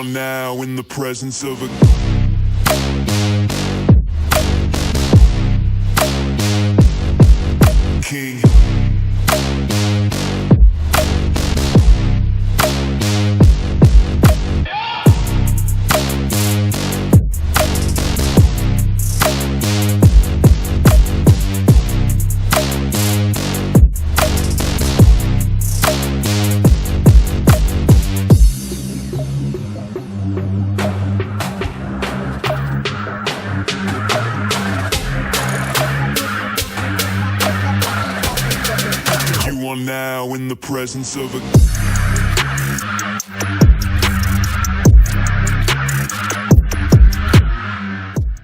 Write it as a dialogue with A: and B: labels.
A: are now in the presence of a king. You are now in the presence of a